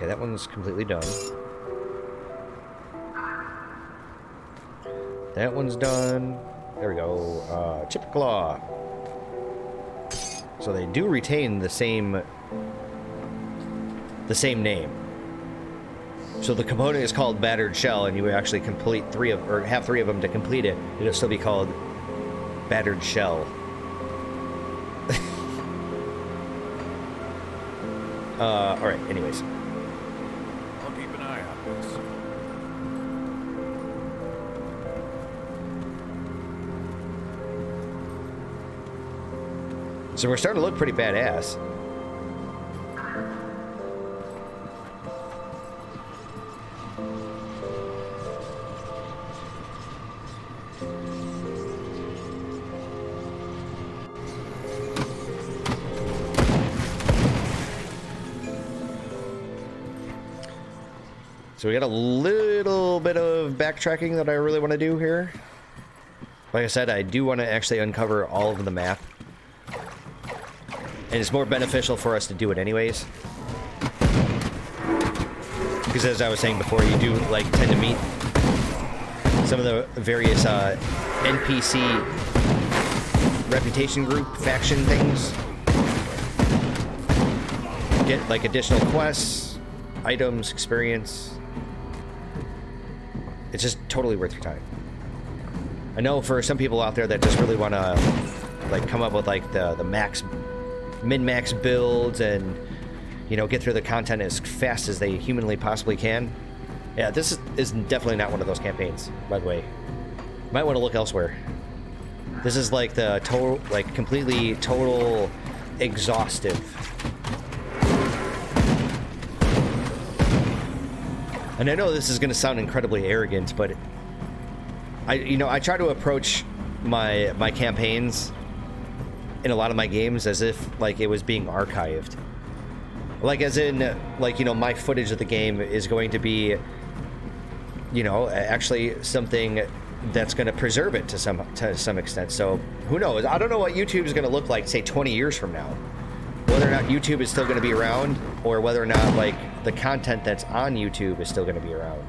Okay, that one's completely done. That one's done. There we go. Chippewa. So they do retain the same name. So the component is called Battered Shell, and you actually complete have three of them to complete it. It'll still be called Battered Shell. All right. Anyways. I'll keep an eye on this. So we're starting to look pretty badass. So we got a little bit of backtracking that I really want to do here. Like I said, I do want to actually uncover all of the map. And it's more beneficial for us to do it anyways. Because as I was saying before, you do like tend to meet some of the various NPC reputation group faction things. Get like additional quests, items, experience. It's just totally worth your time. I know for some people out there that just really want to like come up with like the min-max builds and, you know, get through the content as fast as they humanly possibly can. Yeah, this is definitely not one of those campaigns, by the way. Might want to look elsewhere. This is like the total, like completely total exhaustive. And I know this is going to sound incredibly arrogant, but I try to approach my campaigns in a lot of my games as if like it was being archived. Like as in, like, you know, my footage of the game is going to be, you know, actually something that's going to preserve it to some extent. So who knows? I don't know what YouTube is going to look like, say, 20 years from now. Whether or not YouTube is still going to be around, or whether or not like the content that's on YouTube is still going to be around.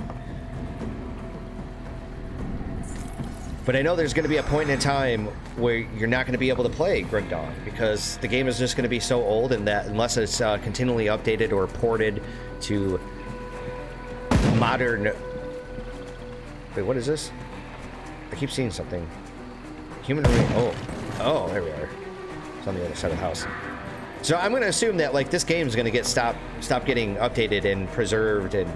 But I know there's going to be a point in time where you're not going to be able to play Grim Dawn, because the game is just going to be so old, and that unless it's continually updated or ported to modern... Wait, what is this? I keep seeing something. Human... Oh, there we are. It's on the other side of the house. So I'm going to assume that like this game is going to get stop getting updated and preserved, and,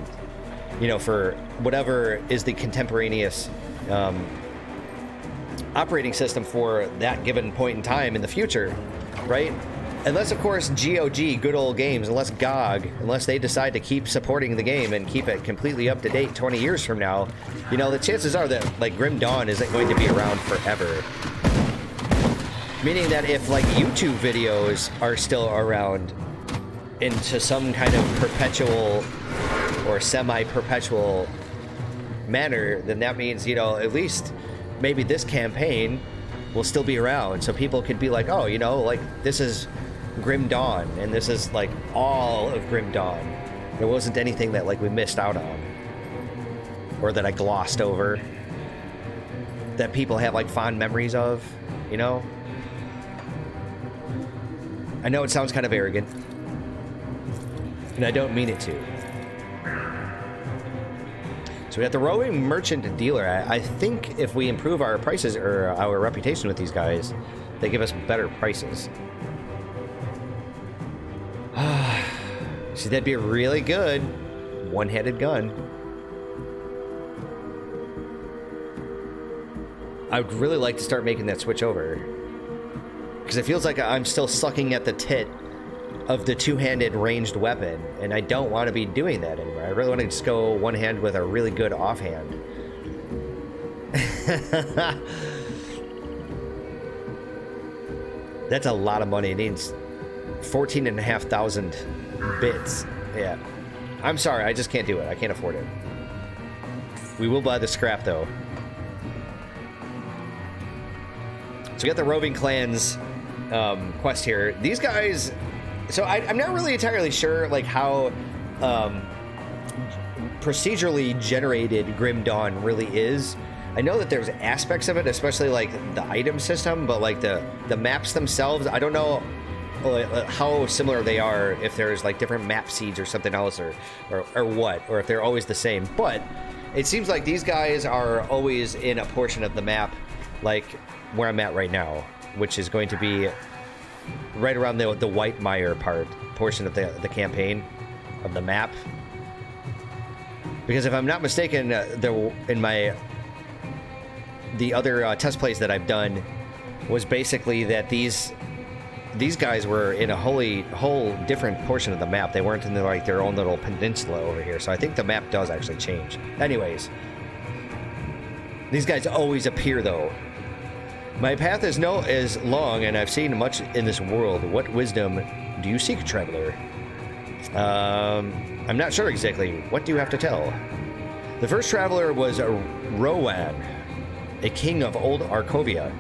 you know, for whatever is the contemporaneous operating system for that given point in time in the future, right? Unless, of course, GOG, Good Old Games, unless GOG, unless they decide to keep supporting the game and keep it completely up to date 20 years from now, you know, the chances are that like Grim Dawn isn't going to be around forever. Meaning that if like YouTube videos are still around into some kind of perpetual or semi-perpetual manner, then that means, you know, at least maybe this campaign will still be around. So people could be like, oh, you know, like this is Grim Dawn, and this is like all of Grim Dawn. There wasn't anything that like we missed out on, or that I glossed over, that people have like fond memories of, you know? I know it sounds kind of arrogant, and I don't mean it to. So we got the roving merchant and dealer. I think if we improve our prices or our reputation with these guys, they give us better prices. See, that'd be a really good one-handed gun. I would really like to start making that switch over, because it feels like I'm still sucking at the tit of the two-handed ranged weapon, and I don't want to be doing that anymore. I really want to just go one hand with a really good offhand. That's a lot of money. It needs 14,500 bits. Yeah. I'm sorry, I just can't do it. I can't afford it. We will buy the scrap, though. So we got the Roving Clans quest here. These guys... So I'm not really entirely sure like how procedurally generated Grim Dawn really is. I know that there's aspects of it, especially like the item system, but like the maps themselves, I don't know how similar they are, if there's like different map seeds or something else, or what, or if they're always the same. But it seems like these guys are always in a portion of the map, like where I'm at right now, which is going to be right around the White Mire portion of the campaign of the map. Because if I'm not mistaken, the other test plays that I've done was basically that these guys were in a whole different portion of the map. They weren't in their own little peninsula over here. So I think the map does actually change. Anyways, these guys always appear though. My path is long, and I've seen much in this world. What wisdom do you seek, traveler? I'm not sure exactly. What do you have to tell? The first traveler was Rowan, a king of old Arkovia,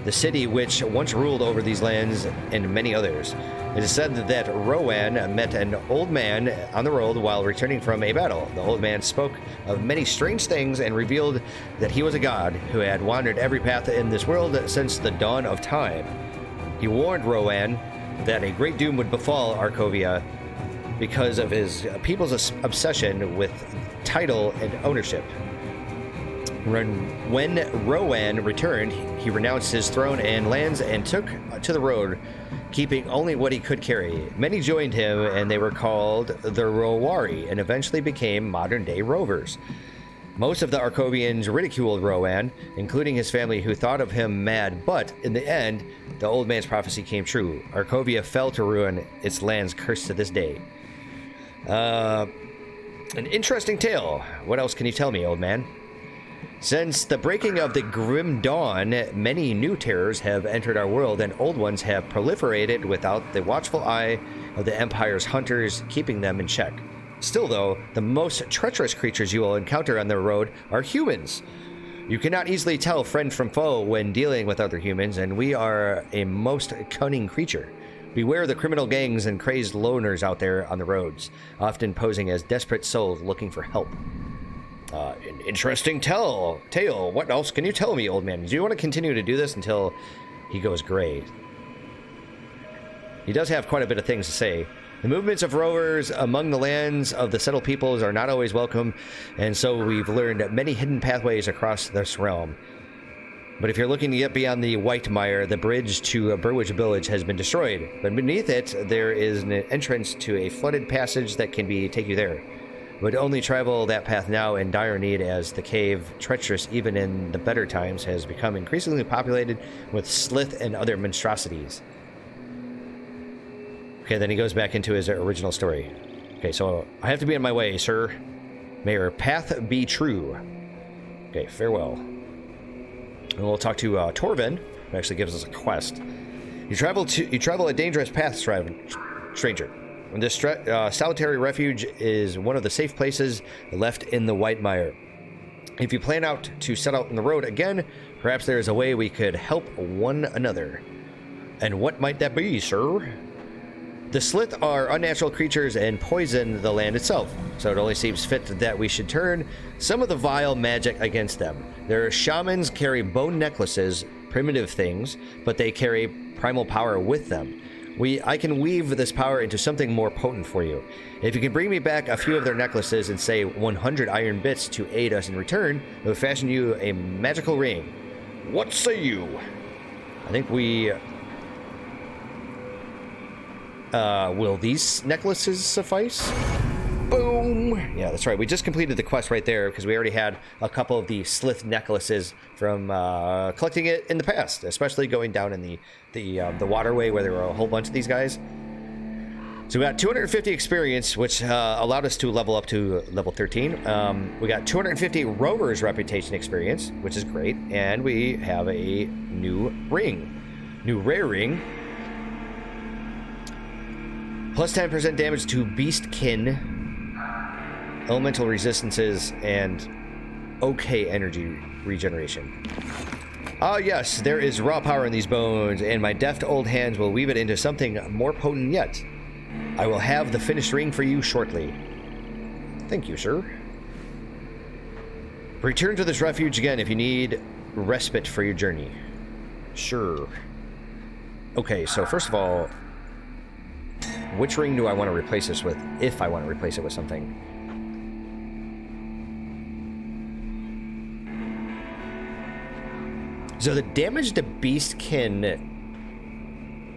the city which once ruled over these lands and many others. It is said that Rowan met an old man on the road while returning from a battle. The old man spoke of many strange things and revealed that he was a god who had wandered every path in this world since the dawn of time. He warned Rowan that a great doom would befall Arkovia because of his people's obsession with title and ownership. When Rowan returned, he renounced his throne and lands and took to the road, keeping only what he could carry. Many joined him, and they were called the Rowari, and eventually became modern-day rovers. Most of the Arkovians ridiculed Rowan, including his family, who thought of him mad, but in the end, the old man's prophecy came true. Arkovia fell to ruin, its lands cursed to this day. An interesting tale. What else can you tell me, old man? Since the breaking of the Grim Dawn, many new terrors have entered our world, and old ones have proliferated without the watchful eye of the Empire's hunters keeping them in check. Still, though, the most treacherous creatures you will encounter on the road are humans. You cannot easily tell friend from foe when dealing with other humans, and we are a most cunning creature. Beware the criminal gangs and crazed loners out there on the roads, often posing as desperate souls looking for help. An interesting tale. What else can you tell me, old man? Do you want to continue to do this until he goes gray? He does have quite a bit of things to say. The movements of rovers among the lands of the settled peoples are not always welcome, and so we've learned many hidden pathways across this realm. But if you're looking to get beyond the White Mire, the bridge to Burwich Village has been destroyed. But beneath it, there is an entrance to a flooded passage that can take you there. Would only travel that path now in dire need, as the cave, treacherous even in the better times, has become increasingly populated with slith and other monstrosities. Okay, then he goes back into his original story. Okay, so I have to be on my way, sir. May your path be true. Okay, farewell. And we'll talk to Torvin, who actually gives us a quest. You travel a dangerous path, stranger. This solitary refuge is one of the safe places left in the White Mire. If you plan out to set out on the road again, perhaps there is a way we could help one another. And what might that be, sir? The Slith are unnatural creatures and poison the land itself, so it only seems fit that we should turn some of the vile magic against them. Their shamans carry bone necklaces, primitive things, but they carry primal power with them. I can weave this power into something more potent for you. If you can bring me back a few of their necklaces and say 100 iron bits to aid us in return, I will fashion you a magical ring. What say you? I think we... will these necklaces suffice? Boom! Yeah, that's right. We just completed the quest right there because we already had a couple of the Slith necklaces from collecting it in the past, especially going down in the waterway where there were a whole bunch of these guys. So we got 250 experience, which allowed us to level up to level 13. We got 250 Rover's Reputation experience, which is great, and we have a new rare ring. Plus 10% damage to Beastkin, elemental resistances, and okay energy regeneration. Ah, yes, there is raw power in these bones, and my deft old hands will weave it into something more potent yet. I will have the finished ring for you shortly. Thank you, sir. Return to this refuge again if you need respite for your journey. Sure. Okay, so first of all, which ring do I want to replace this with, if I want to replace it with something? So the damage to beastkin,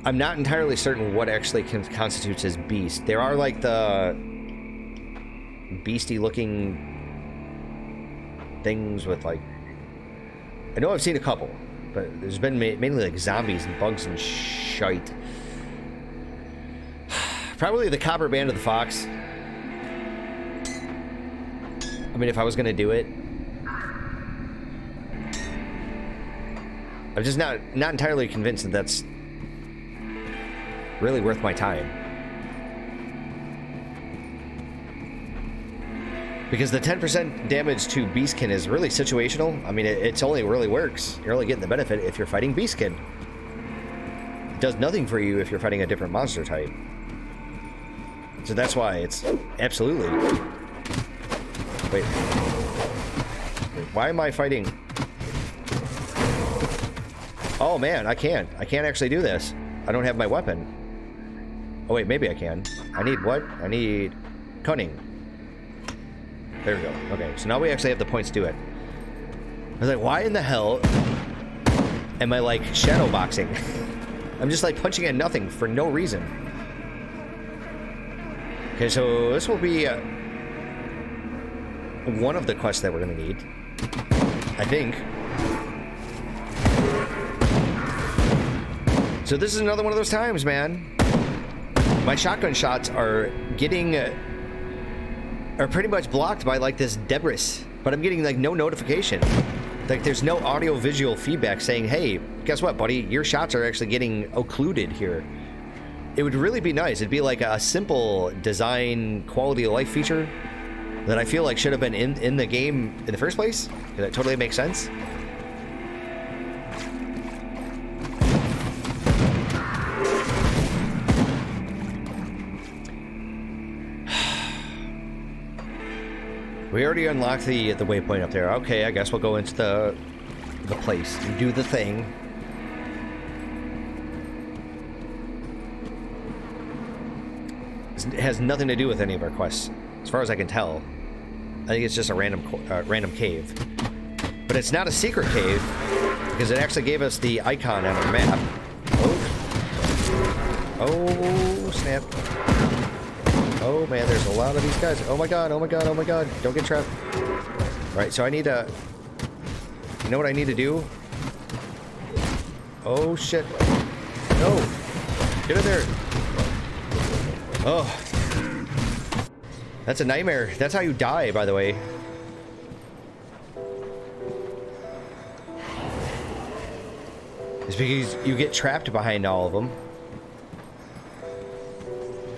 I'm not entirely certain what actually constitutes as beast. There are like the beastie looking things with like, I know I've seen a couple, but there's been mainly like zombies and bugs and shite. Probably the Copper Band of the Fox. I mean, if I was gonna do it, I'm just not entirely convinced that that's really worth my time. Because the 10% damage to beastkin is really situational. I mean, it's only really works. You're only getting the benefit if you're fighting beastkin. It does nothing for you if you're fighting a different monster type. So that's why it's absolutely... Wait, why am I fighting? Oh man, I can't actually do this. I don't have my weapon. Oh wait, maybe I can. I need what? I need cunning. There we go. Okay, so now we actually have the points to it. I was like, why in the hell am I like shadow boxing? I'm just like punching at nothing for no reason. Okay, so this will be one of the quests that we're gonna need, I think. So this is another one of those times, man. My shotgun shots are getting, are pretty much blocked by like this debris, but I'm getting like no notification. Like there's no audio visual feedback saying, hey, guess what, buddy? Your shots are actually getting occluded here. It would really be nice. It'd be like a simple design quality of life feature that I feel like should have been in the game in the first place. That totally makes sense. We already unlocked the waypoint up there. Okay, I guess we'll go into the place and do the thing. It has nothing to do with any of our quests, as far as I can tell. I think it's just a random cave. But it's not a secret cave, because it actually gave us the icon on our map. Oh, snap. Oh man, there's a lot of these guys. Oh my god, oh my god, oh my god. Don't get trapped. Alright, so I need to... You know what I need to do? Oh shit. No! Get in there! Oh. That's a nightmare. That's how you die, by the way. It's because you get trapped behind all of them.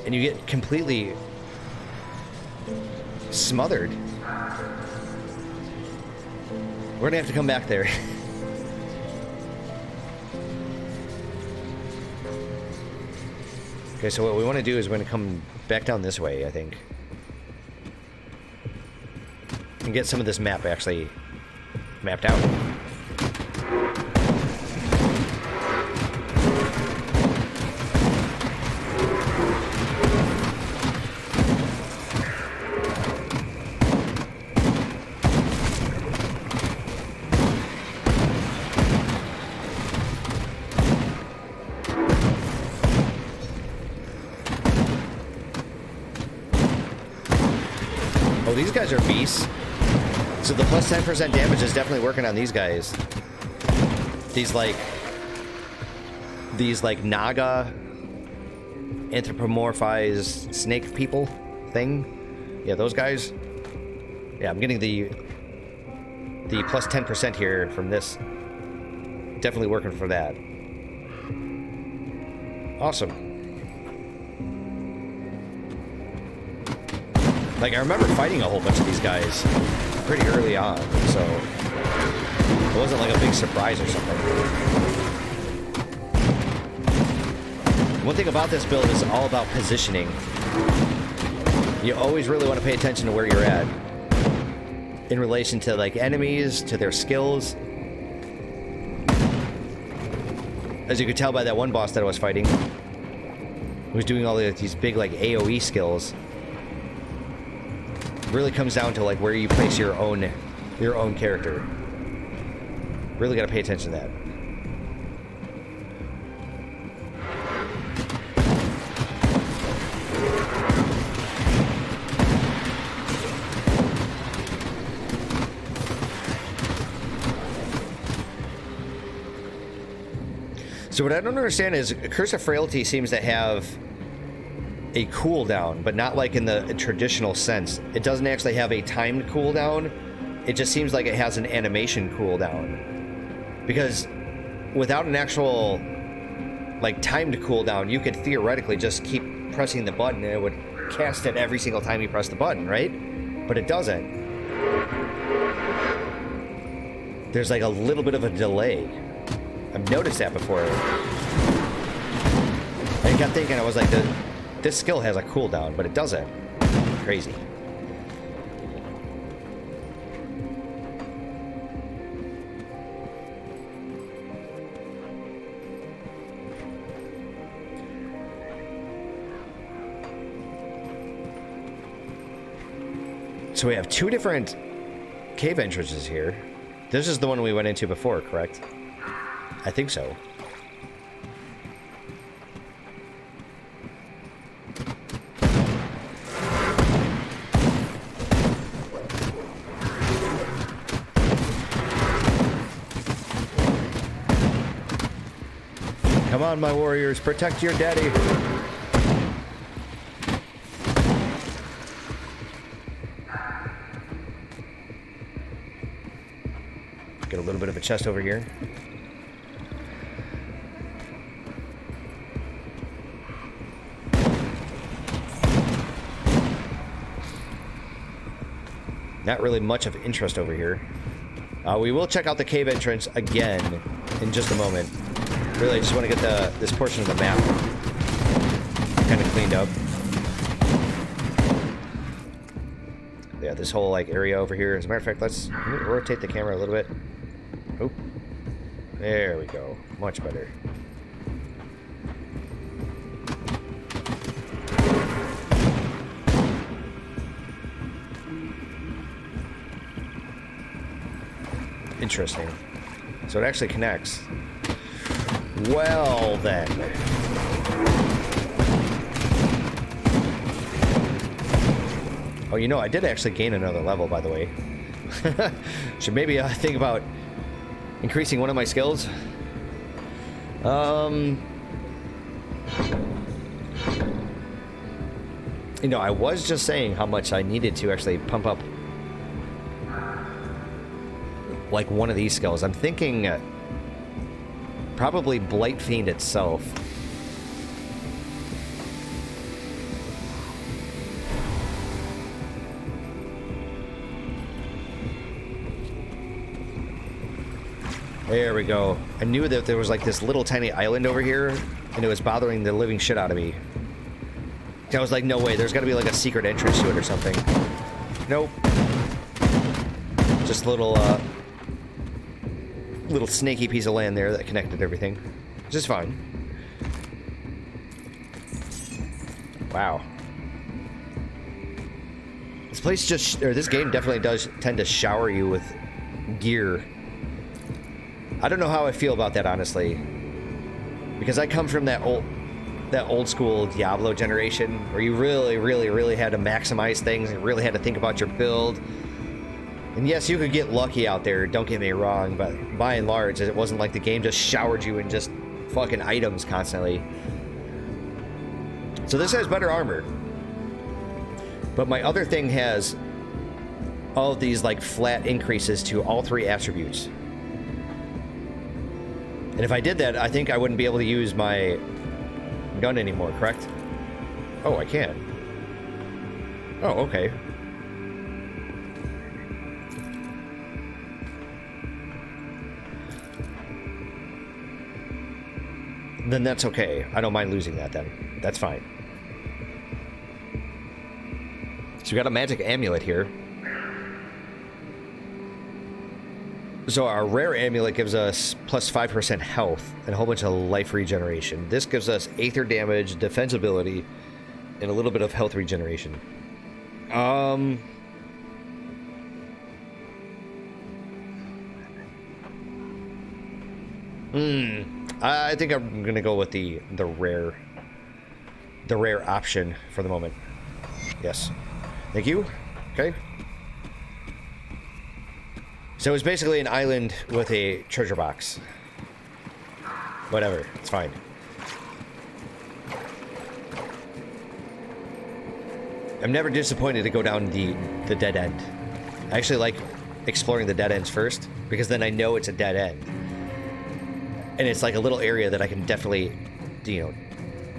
And you get completely smothered. We're gonna have to come back there. Okay, so what we want to do is we're gonna come back down this way, I think. And get some of this map actually mapped out. Oh, these guys are beasts. So the plus 10% damage is definitely working on these guys. These like Naga anthropomorphized snake people thing. Yeah, those guys. Yeah, I'm getting the plus 10% here from this. Definitely working for that. Awesome. Like, I remember fighting a whole bunch of these guys pretty early on, so it wasn't like a big surprise or something. One thing about this build is all about positioning. You always really want to pay attention to where you're at in relation to like enemies, to their skills. As you could tell by that one boss that I was fighting, who was doing all these big like AoE skills. It really comes down to like where you place your own character. Really got to pay attention to that. So what I don't understand is Curse of Frailty seems to have a cooldown, but not like in the traditional sense. It doesn't actually have a timed cooldown. It just seems like it has an animation cooldown. Because without an actual like timed cooldown, you could theoretically just keep pressing the button and it would cast it every single time you press the button, right? But it doesn't. There's like a little bit of a delay. I've noticed that before. I got thinking, I was like, this skill has a cooldown, but it doesn't. Crazy. So we have two different cave entrances here. This is the one we went into before, correct? I think so. Come on, my warriors, protect your daddy. Get a little bit of a chest over here. Not really much of interest over here. We will check out the cave entrance again in just a moment. Really, I just want to get this portion of the map kind of cleaned up. Yeah, this whole like area over here. As a matter of fact, let me rotate the camera a little bit. Oh, there we go. Much better. Interesting. So it actually connects. Well, then. Oh, you know, I did actually gain another level, by the way. Should maybe think about increasing one of my skills. You know, I was just saying how much I needed to actually pump up like one of these skills. I'm thinking probably Blight Fiend itself. There we go. I knew that there was like this little tiny island over here and it was bothering the living shit out of me. I was like, no way, there's gotta be like a secret entrance to it or something. Nope. Just a little snaky piece of land there that connected everything. Just fine. Wow. This game definitely does tend to shower you with gear. I don't know how I feel about that, honestly. Because I come from that old school Diablo generation where you really had to maximize things and really had to think about your build. And yes, you could get lucky out there, don't get me wrong, but by and large, it wasn't like the game just showered you in just fucking items constantly. So this has better armor. But my other thing has all of these like flat increases to all three attributes. And if I did that, I think I wouldn't be able to use my gun anymore, correct? Oh, I can. Oh, okay. Then that's okay. I don't mind losing that then. That's fine. So we got a magic amulet here. So our rare amulet gives us plus 5% health and a whole bunch of life regeneration. This gives us aether damage, defensibility, and a little bit of health regeneration. I think I'm gonna go with the rare option for the moment. Yes. Thank you. Okay. So it's basically an island with a treasure box. Whatever, it's fine. I'm never disappointed to go down the dead end. I actually like exploring the dead ends first, because then I know it's a dead end. And it's like a little area that I can definitely, you know,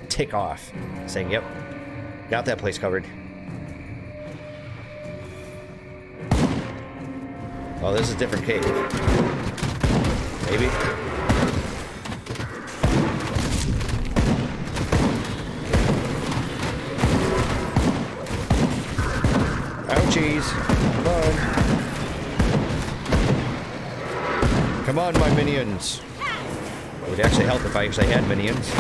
tick off, saying, yep, got that place covered. Oh, this is a different cave. Maybe. Ouchies. Come on. Come on, my minions. It would actually help if I actually had minions.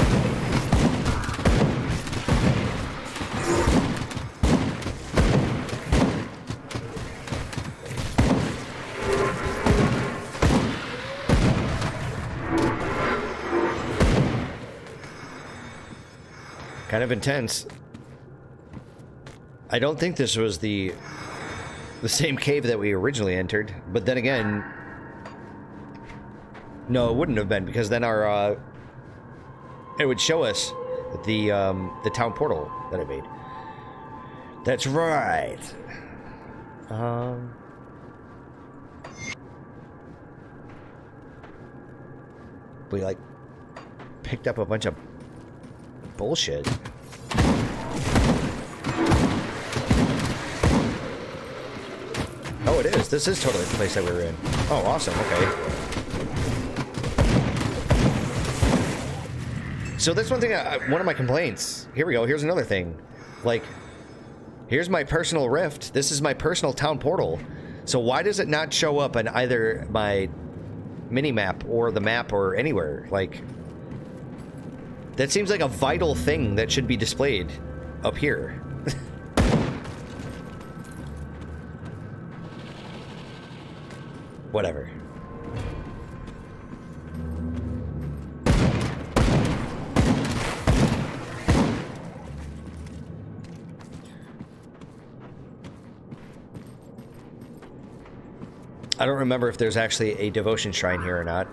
Kind of intense. I don't think this was the same cave that we originally entered, but then again, no, it wouldn't have been, because then our it would show us the town portal that I made. That's right. We like picked up a bunch of bullshit. Oh, it is. This is totally the place that we were in. Oh, awesome. Okay. So that's one thing, one of my complaints. Here we go. Here's another thing. Like, here's my personal rift. This is my personal town portal. So why does it not show up on either my mini-map or the map or anywhere? Like, that seems like a vital thing that should be displayed up here. Whatever. I don't remember if there's actually a devotion shrine here or not.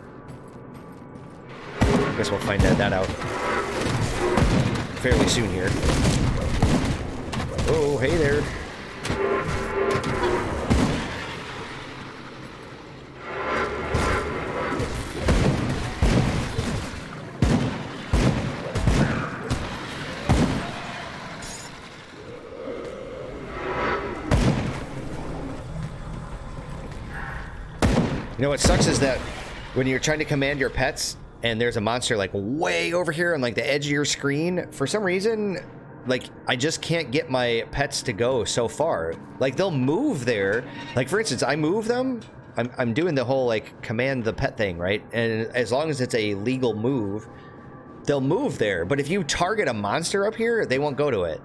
I guess we'll find that out fairly soon here. Oh, hey there. You know what sucks is that when you're trying to command your pets and there's a monster like way over here on like the edge of your screen, for some reason, like I just can't get my pets to go so far. Like they'll move there. Like for instance, I move them. I'm doing the whole like command the pet thing, right? And as long as it's a legal move, they'll move there. But if you target a monster up here, they won't go to it.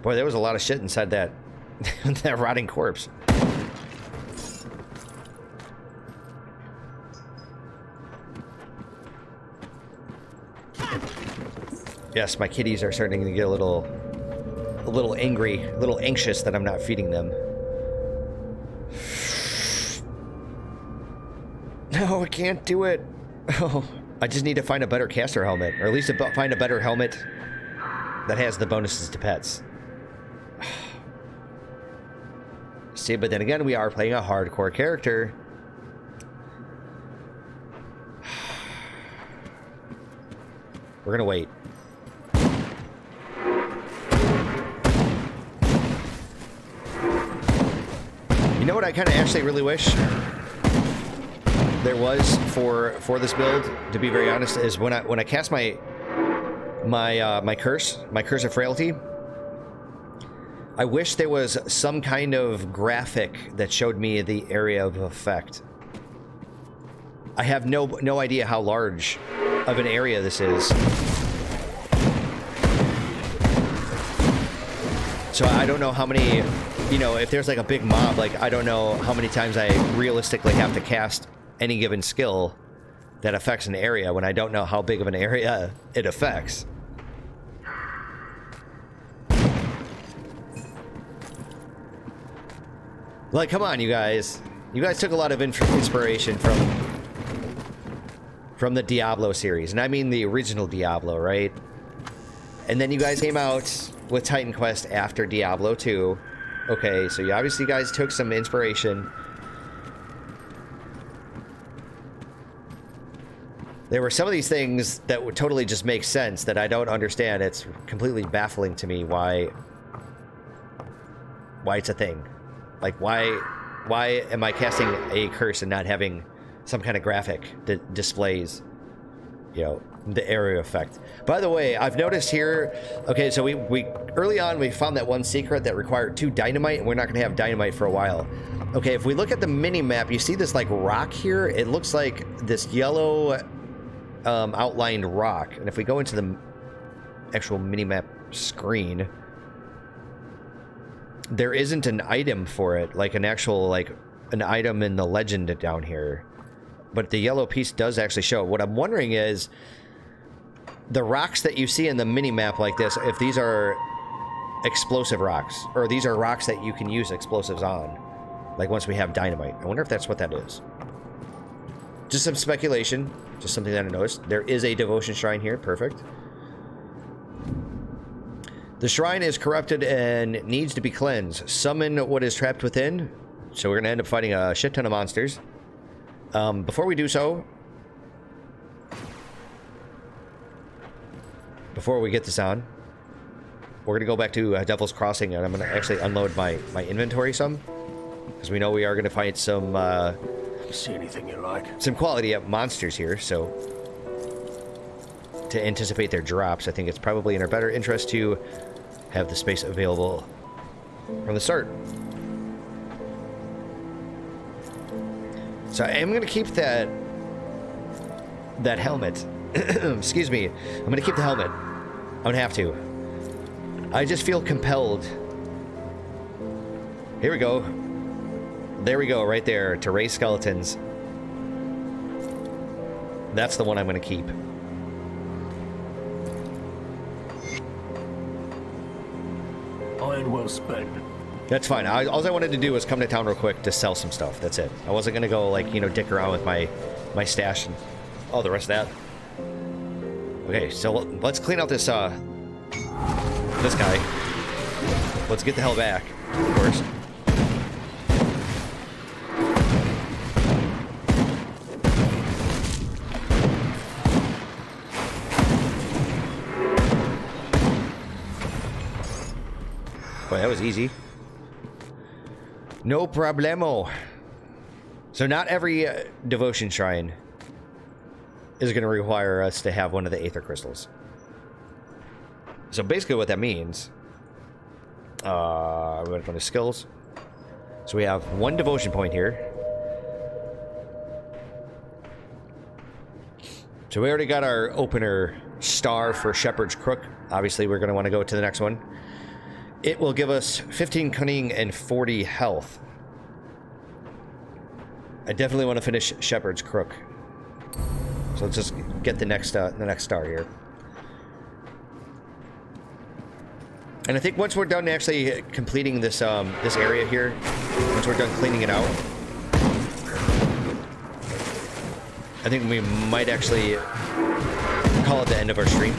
Boy, there was a lot of shit inside that that rotting corpse. Yes, my kitties are starting to get a little angry, a little anxious that I'm not feeding them. No, I can't do it. Oh, I just need to find a better caster helmet, or at least find a better helmet that has the bonuses to pets. See, but then again, we are playing a hardcore character. We're gonna wait. You know what I kind of actually really wish? there was for this build, to be very honest, is when I cast my curse of frailty. I wish there was some kind of graphic that showed me the area of effect. I have no idea how large of an area this is. So I don't know how many, you know, if there's like a big mob, like I don't know how many times I realistically have to cast any given skill that affects an area when I don't know how big of an area it affects. Like, come on, you guys. You guys took a lot of inspiration from the Diablo series, and I mean the original Diablo, right? And then you guys came out with Titan Quest after Diablo 2. Okay, so you obviously guys took some inspiration. There were some of these things that would totally just make sense that I don't understand. It's completely baffling to me why it's a thing. Like, why am I casting a curse and not having some kind of graphic that displays, you know, the area effect? By the way, I've noticed here, okay, so we early on we found that one secret that required 2 dynamite, and we're not going to have dynamite for a while. Okay, if we look at the mini map, you see this like rock here. It looks like this yellow outlined rock, and if we go into the actual mini map screen, there isn't an item for it, like an actual, like an item in the legend down here. But the yellow piece does actually show. What I'm wondering is, the rocks that you see in the mini-map like this, if these are explosive rocks, or these are rocks that you can use explosives on, like once we have dynamite. I wonder if that's what that is. Just some speculation, just something that I noticed. There is a devotion shrine here, perfect. The shrine is corrupted and needs to be cleansed. Summon what is trapped within. So we're going to end up fighting a shit ton of monsters. Before we do so, before we get this on, we're going to go back to Devil's Crossing, and I'm going to actually unload my inventory some, because we know we are going to fight some See anything you like? some quality monsters here. So to anticipate their drops, I think it's probably in our better interest to have the space available from the start. So I am going to keep that helmet. Excuse me. I'm going to keep the helmet. I'm going to have to. I just feel compelled. Here we go. There we go, right there, to raise skeletons. That's the one I'm going to keep. Iron well spent. That's fine. All I wanted to do was come to town real quick to sell some stuff. That's it. I wasn't going to go, like, you know, dick around with my stash and all the rest of that. Okay, so let's clean out this guy. Let's get the hell back, of course. Boy, that was easy. No problemo. So not every devotion shrine is going to require us to have one of the Aether Crystals. So basically what that means, we're going to go to skills. So we have 1 devotion point here. So we already got our opener star for Shepherd's Crook. Obviously we're going to want to go to the next one. It will give us 15 cunning and 40 health. I definitely want to finish Shepherd's Crook. So let's just get the next star here. And I think once we're done actually completing this this area here, once we're done cleaning it out, I think we might actually call it the end of our stream.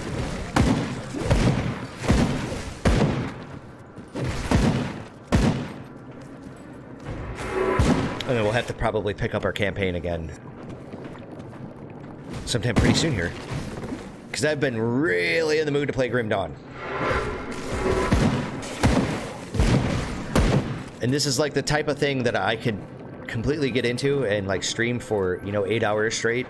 And then we'll have to probably pick up our campaign again sometime pretty soon here, because I've been really in the mood to play Grim Dawn. And this is like the type of thing that I could completely get into and like stream for, you know, 8 hours straight.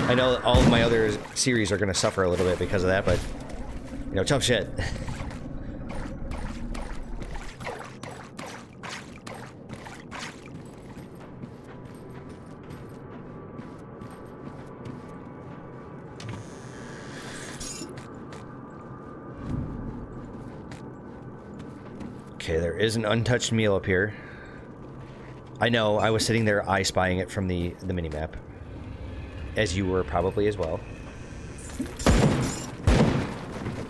I know all of my other series are going to suffer a little bit because of that, but, you know, tough shit. Okay, there is an untouched meal up here. I know, I was sitting there eye spying it from the minimap. As you were probably as well.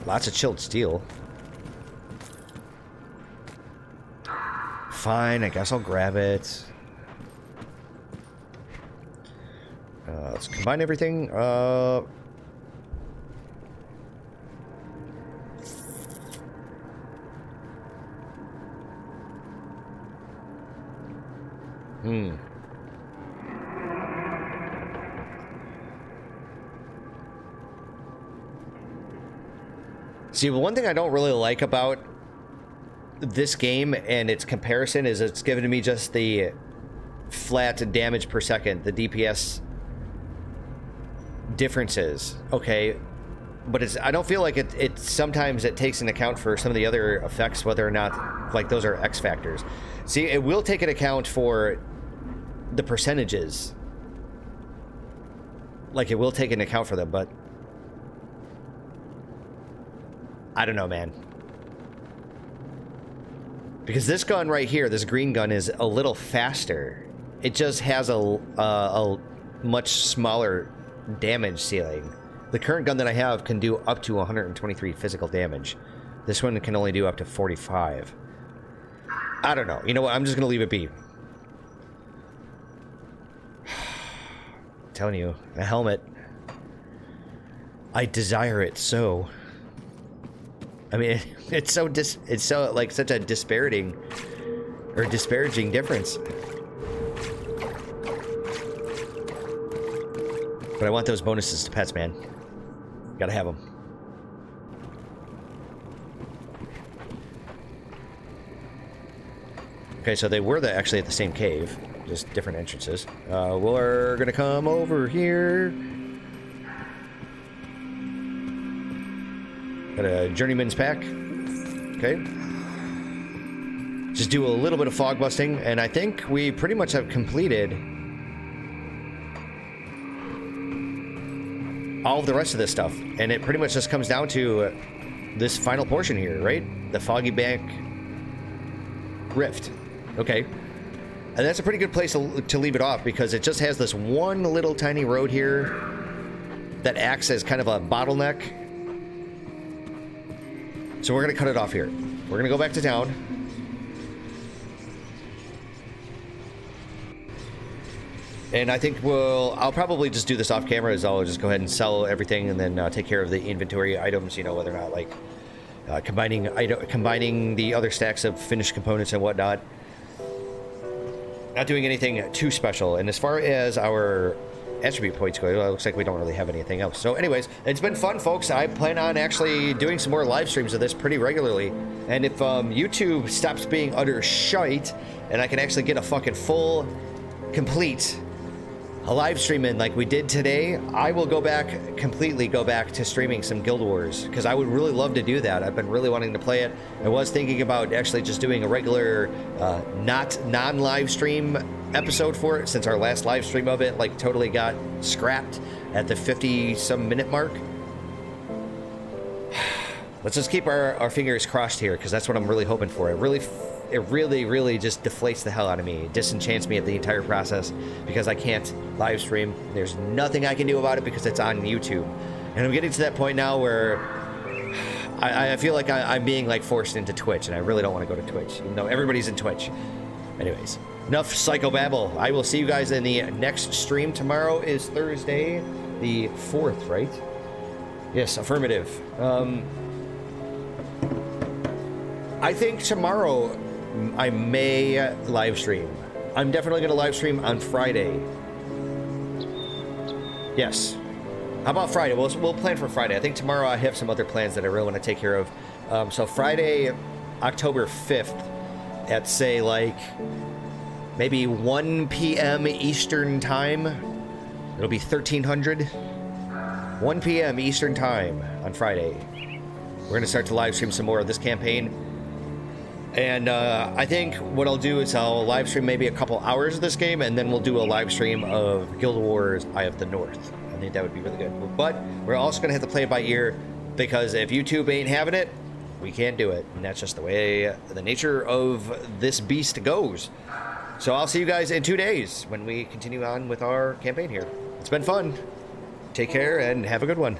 Lots of chilled steel. Fine, I guess I'll grab it. Let's combine everything. See, one thing I don't really like about this game and its comparison is it's given me just the flat damage per second, the DPS differences. Okay, but it's, I don't feel like it sometimes it takes into account for some of the other effects, whether or not like those are X factors. See, it will take into account for the percentages. Like it will take into account for them, but I don't know, man. Because this gun right here, this green gun, is a little faster. It just has a much smaller damage ceiling. The current gun that I have can do up to 123 physical damage. This one can only do up to 45. I don't know. You know what? I'm just going to leave it be. I'm telling you, a helmet. I desire it so. I mean, it's so like such a disparaging difference. But I want those bonuses to pets, man. Gotta have them. Okay, so they were actually at the same cave, just different entrances. We're gonna come over here. Got a journeyman's pack. Okay. Just do a little bit of fog busting, and I think we pretty much have completed all of the rest of this stuff. And it pretty much just comes down to this final portion here, right? The Foggy Bank Rift. Okay. And that's a pretty good place to leave it off, because it just has this one little tiny road here that acts as kind of a bottleneck. So we're going to cut it off here. We're going to go back to town. And I think I'll probably just do this off camera, as I'll just go ahead and sell everything and then take care of the inventory items, you know, whether or not like combining the other stacks of finished components and whatnot. Not doing anything too special. And as far as our attribute points go, it looks like we don't really have anything else. So anyways, it's been fun, folks. I plan on actually doing some more live streams of this pretty regularly. And if YouTube stops being utter shite and I can actually get a fucking full, complete live stream in like we did today, I will completely go back to streaming some Guild Wars, because I would really love to do that. I've been really wanting to play it. I was thinking about actually just doing a regular non-live stream episode for it, since our last live stream of it like totally got scrapped at the 50-some minute mark. Let's just keep our fingers crossed here, because that's what I'm really hoping for. It really just deflates the hell out of me. It disenchants me at the entire process, because I can't live stream. There's nothing I can do about it because it's on YouTube. And I'm getting to that point now where I feel like I'm being like forced into Twitch, and I really don't want to go to Twitch, even though everybody's in Twitch. Anyways, enough psychobabble. I will see you guys in the next stream. Tomorrow is Thursday the 4th, right? Yes, affirmative. I think tomorrow I may live stream. I'm definitely going to live stream on Friday. Yes. How about Friday? We'll plan for Friday. I think tomorrow I have some other plans that I really want to take care of. So Friday, October 5th, at say like maybe 1 p.m. Eastern time. It'll be 1300. 1 p.m. Eastern time on Friday. We're going to start to live stream some more of this campaign. And I think what I'll do is I'll live stream maybe a couple hours of this game, and then we'll do a live stream of Guild Wars Eye of the North. I think that would be really good. But we're also going to have to play it by ear, because if YouTube ain't having it, we can't do it. And that's just the way the nature of this beast goes. So I'll see you guys in 2 days when we continue on with our campaign here. It's been fun. Take care and have a good one.